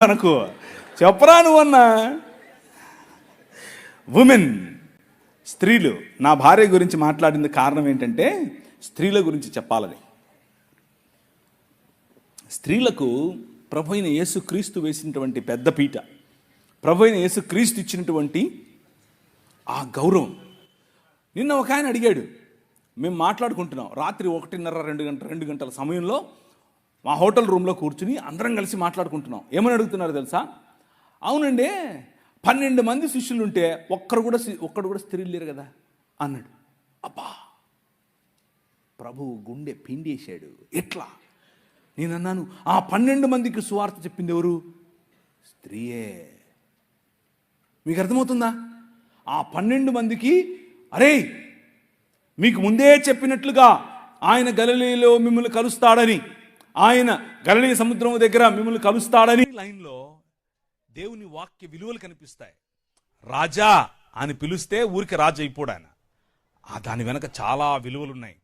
మనకు చెప్పరా నువ్వన్నా. ఉమెన్, స్త్రీలు. నా భార్య గురించి మాట్లాడింది కారణం ఏంటంటే స్త్రీల గురించి చెప్పాలని. స్త్రీలకు ప్రభు అయిన యేసుక్రీస్తు వేసినటువంటి పెద్ద పీట, ప్రభు అయిన యేసుక్రీస్తు ఇచ్చినటువంటి ఆ గౌరవం. నిన్న ఒక ఆయన అడిగాడు, మేము మాట్లాడుకుంటున్నాం రాత్రి 1:30 2 గంటల సమయంలో మా హోటల్ రూమ్లో కూర్చుని అందరం కలిసి మాట్లాడుకుంటున్నాం. ఏమని అడుగుతున్నారు తెలుసా? అవునండి, 12 మంది శిష్యులు ఉంటే ఒక్కడు కూడా స్త్రీలు లేరు కదా అన్నాడు. అబ్బా, ప్రభువు గుండె పిండేశాడు. ఎట్లా? నేనన్నాను, ఆ 12 మందికి సువార్త చెప్పింది ఎవరు? స్త్రీయే. మీకు అర్థమవుతుందా? ఆ 12 మందికి, అరే మీకు ముందే చెప్పినట్లుగా ఆయన గలిలయలో మిమ్మల్ని కలుస్తాడని, ఆయన గలిలయ సముద్రం దగ్గర మిమ్మల్ని కలుస్తాడని లైన్లో దేవుని వాక్య విలువలు కనిపిస్తాయి. రాజా అని పిలిస్తే ఊరికి రాజు అయిపోడు ఆయన. దాని వెనక చాలా విలువలున్నాయి.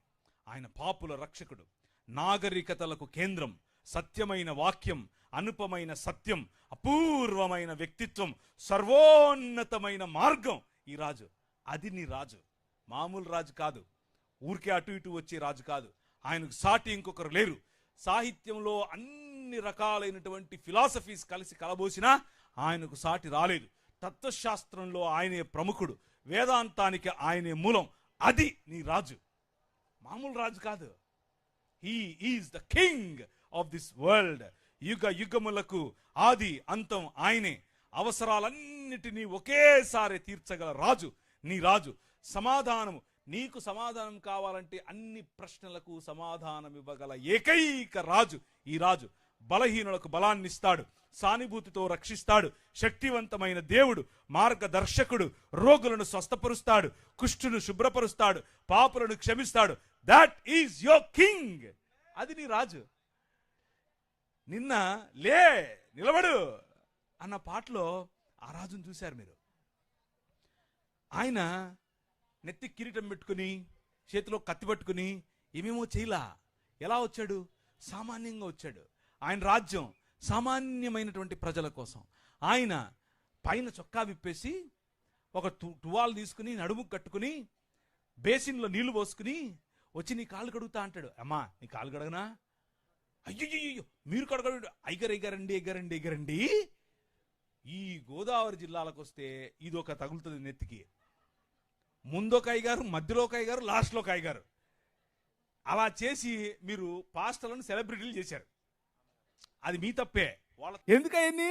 ఆయన పాపుల రక్షకుడు, నాగరికతలకు కేంద్రం, సత్యమైన వాక్యం, అనుపమైన సత్యం, అపూర్వమైన వ్యక్తిత్వం, సర్వోన్నతమైన మార్గం ఈ రాజు. అది నీ రాజు. మామూలు రాజు కాదు, ఊరికే అటు ఇటు వచ్చే రాజు కాదు. ఆయనకు సాటి ఇంకొకరు లేరు. సాహిత్యంలో అన్ని రకాలైనటువంటి ఫిలాసఫీస్ కలిసి కలబోసినా ఆయనకు సాటి రాలేదు. తత్వశాస్త్రంలో ఆయనే ప్రముఖుడు, వేదాంతానికి ఆయనే మూలం. అది నీ రాజు. మామూలు రాజు కాదు. He is the king of this world. యుగ యుగములకు ఆది అంతం ఆయనే. అవసరాలన్నిటినీ ఒకేసారి తీర్చగల రాజు నీ రాజు. సమాధానము, నీకు సమాధానం కావాలంటే అన్ని ప్రశ్నలకు సమాధానం ఇవ్వగల ఏకైక రాజు ఈ రాజు. బలహీనులకు బలాన్ని ఇస్తాడు, సానుభూతితో రక్షిస్తాడు, శక్తివంతమైన దేవుడు, మార్గదర్శకుడు, రోగులను స్వస్థపరుస్తాడు, కుష్ఠును శుభ్రపరుస్తాడు, పాపులను క్షమిస్తాడు. That is your king. అది నీ రాజు. నిన్న లే నిలబడు అన్న పాటలో ఆ రాజును చూశారు మీరు. ఆయన నెత్తి కిరీటం పెట్టుకుని, చేతిలో కత్తి పట్టుకుని ఏమేమో చేయలా. ఎలా వచ్చాడు? సామాన్యంగా వచ్చాడు. ఆయన రాజ్యం సామాన్యమైనటువంటి ప్రజల కోసం. ఆయన పైన చొక్కా విప్పేసి ఒక టువాల్ తీసుకుని నడుము కట్టుకుని బేసిన్లో నీళ్లు పోసుకుని వచ్చి నీ కాళ్ళు కడుగుతా అంటాడు. అమ్మా నీ కాళ్ళు కడగనా? అయ్యో మీరు కడగడు. ఎగరండి. ఈ గోదావరి జిల్లాలకు వస్తే ఇదొక తగులుతుంది నెత్తికి. ముందొక అయ్యగారు, మధ్యలో ఒక అయ్యగారు, లాస్ట్లో ఒక అయ్యగారు. అలా చేసి మీరు పాస్టర్లను సెలబ్రిటీలు చేశారు. అది మీ తప్పే. వాళ్ళ ఎందుకయ్యింది?